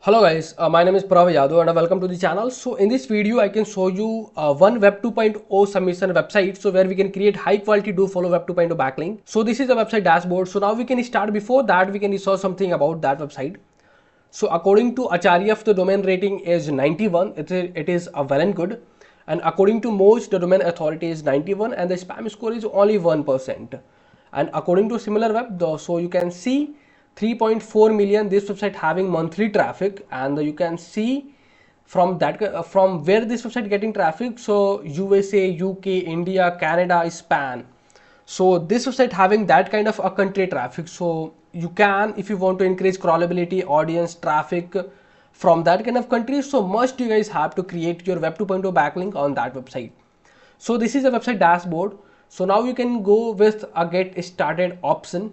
Hello guys, my name is Prav Yadav and welcome to the channel. So in this video I can show you one Web 2.0 submission website, so where we can create high quality do follow Web 2.0 backlink. So this is the website dashboard. So now we can start. Before that we can research something about that website. So according to Acharya, the domain rating is 91. It is a well and good. And according to Moj, the domain authority is 91 and the spam score is only 1%. And according to SimilarWeb, so you can see 3.4 million this website having monthly traffic, and you can see from that from where this website getting traffic. So USA, UK, India, Canada, Spain. So this website having that kind of a country traffic. So you can, if you want to increase crawlability, audience traffic from that kind of country, so must you guys have to create your Web 2.0 backlink on that website. So this is a website dashboard. So now you can go with a get started option.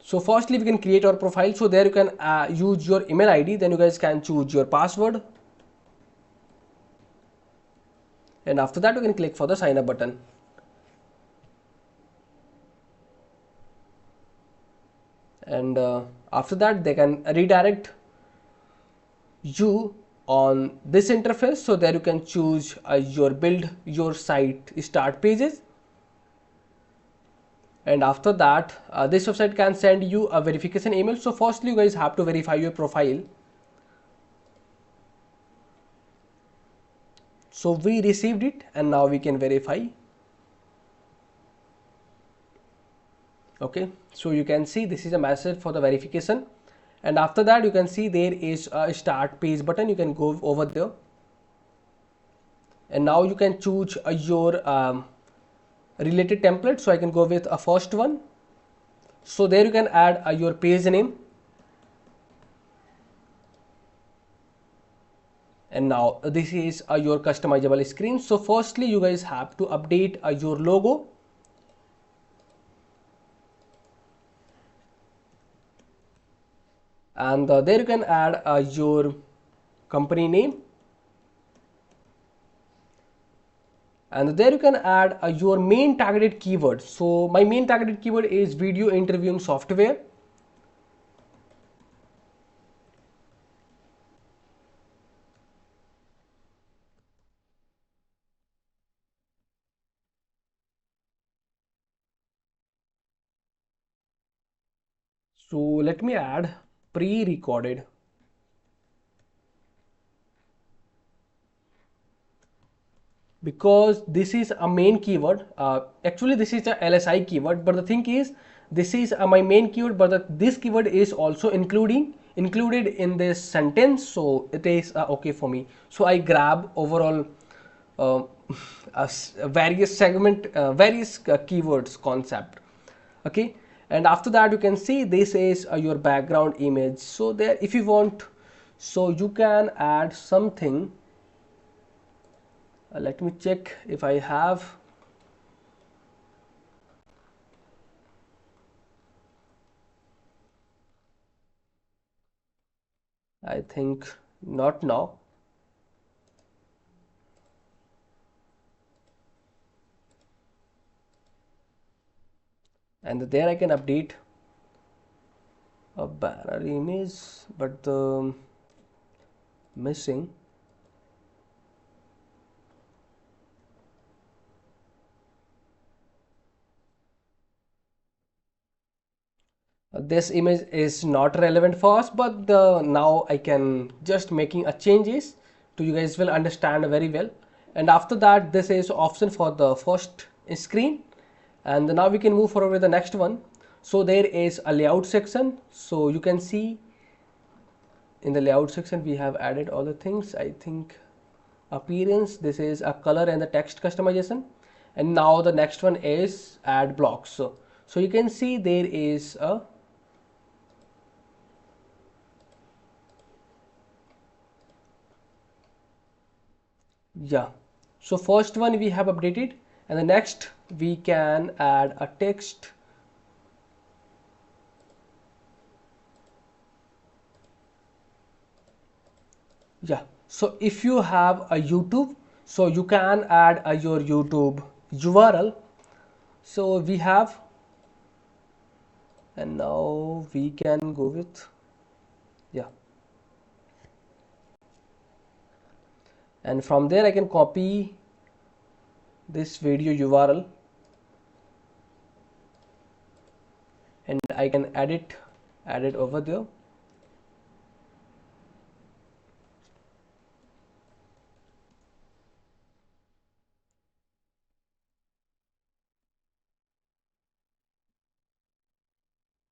So firstly we can create our profile. So there you can use your email ID, then you guys can choose your password, and after that you can click for the sign up button. And after that they can redirect you on this interface. So there you can choose your build your site start pages, and after that this website can send you a verification email. So firstly you guys have to verify your profile. So we received it and now we can verify. Okay, so you can see this is a message for the verification, and after that you can see there is a start page button. You can go over there and now you can choose your related template. So I can go with a first one. So there you can add your page name, and now this is your customizable screen. So firstly you guys have to update your logo, and there you can add your company name, and there you can add your main targeted keyword. So my main targeted keyword is video interviewing software. So let me add pre-recorded, because this is a main keyword. Actually this is a LSI keyword, but the thing is this is my main keyword, but this keyword is also included in this sentence, so it is okay for me. So I grab overall uh, various segment various keywords concept. Okay, and after that you can see this is your background image. So there if you want, so you can add something. Let me check if I have. I think not now. And there I can update a banner image, but the missing. This image is not relevant for us, but now I can just making a changes to you guys will understand very well. And after that this is option for the first screen, and now we can move forward with the next one. So there is a layout section. So you can see in the layout section we have added all the things. I think appearance, this is a color and the text customization, and now the next one is add blocks. So you can see there is a yeah. So first one we have updated, and the next we can add a text. Yeah, so if you have a YouTube, so you can add your YouTube URL. So we have, and now we can go with Yeah, and from there I can copy this video URL and I can add it over there.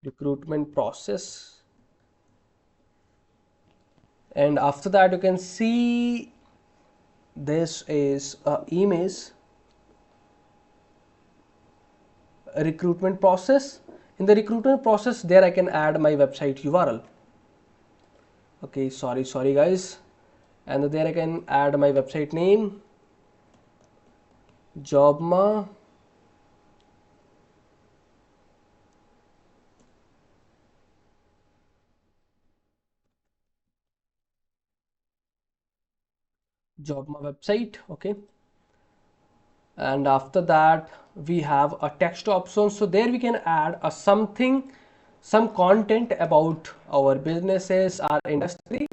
Recruitment process, and after that you can see this is a image recruitment process. In the recruitment process, there I can add my website URL. Okay, sorry guys, and there I can add my website name, jobma, jobma website. Okay, and after that we have a text option, so there we can add a something, some content about our businesses, our industry.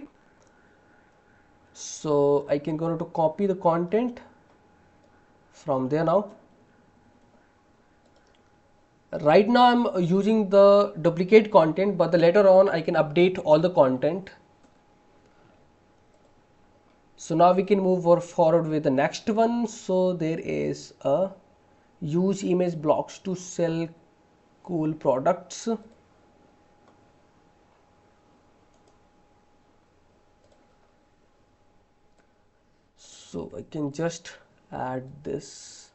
So I can go to copy the content from there. Now right now I'm using the duplicate content, but the later on I can update all the content. So now we can move forward with the next one. So there is a use image blocks to sell cool products. So I can just add this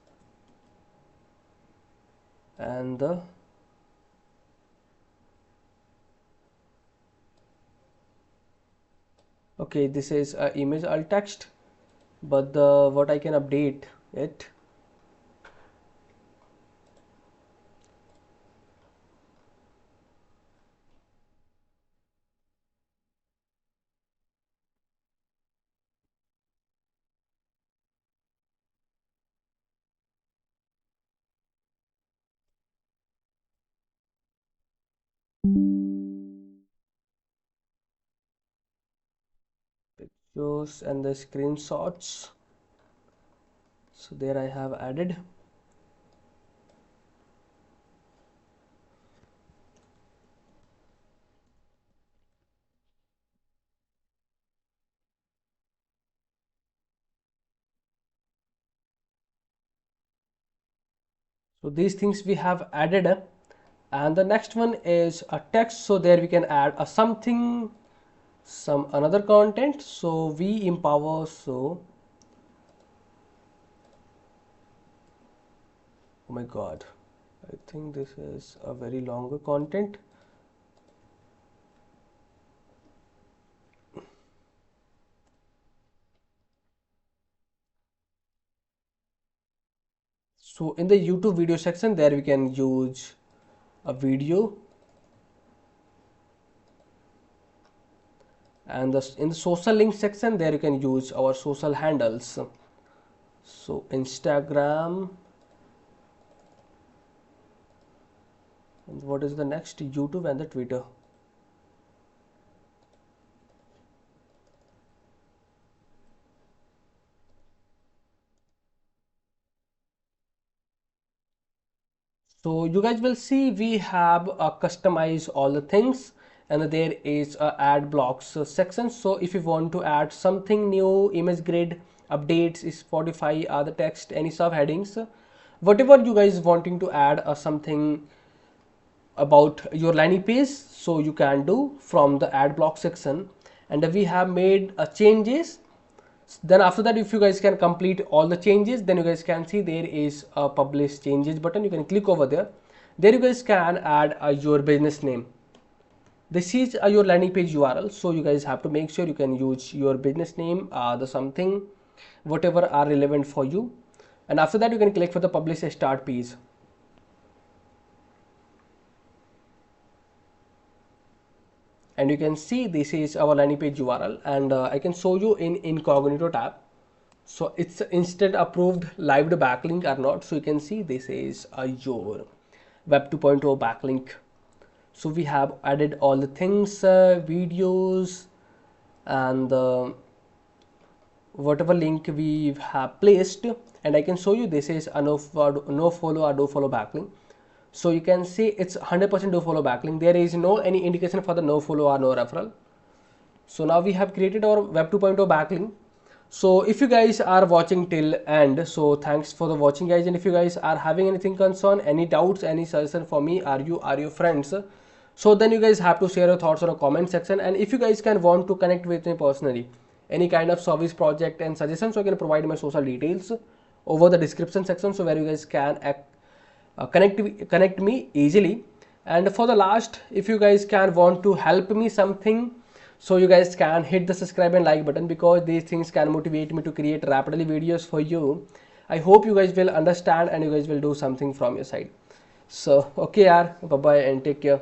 and the okay, this is a image alt text, but the what I can update it. Pictures and the screenshots. So there I have added. So these things we have added, and the next one is a text. So there we can add a something, some another content. So we empower. So oh my god, I think this is a very longer content. So in the YouTube video section, there we can use a video, and in the social link section, there you can use our social handles. So Instagram, and what is the next? YouTube and the Twitter. So you guys will see we have customize all the things, and there is a add blocks section. So if you want to add something new, image grid, updates, Spotify, other text, any subheadings, whatever you guys wanting to add something about your landing page, so you can do from the add block section. And we have made changes. Then after that, if you guys can complete all the changes, then you guys can see there is a publish changes button. You can click over there. There you guys can add your business name. This is your landing page URL, so you guys have to make sure you can use your business name, the something, whatever are relevant for you. And after that, you can click for the publish a start page. And you can see this is our landing page URL, and I can show you in incognito tab. So it's instant approved live backlink or not. So you can see this is your web 2.0 backlink. So we have added all the things, videos, and whatever link we have placed, and I can show you this is a no follow or do follow backlink. So you can see it's 100% do follow backlink. There is no any indication for the no follow or no referral. So now we have created our web 2.0 backlink. So if you guys are watching till end, so thanks for the watching guys, and if you guys are having anything concern, any doubts, any suggestion for me or your friends, so then you guys have to share your thoughts on a comment section. And if you guys can want to connect with me personally, any kind of service project and suggestions, so I can provide my social details over the description section, so where you guys can connect me easily. And for the last, if you guys can want to help me something, so you guys can hit the subscribe and like button, because these things can motivate me to create rapidly videos for you. I hope you guys will understand and you guys will do something from your side. So okay yaar, bye bye and take care.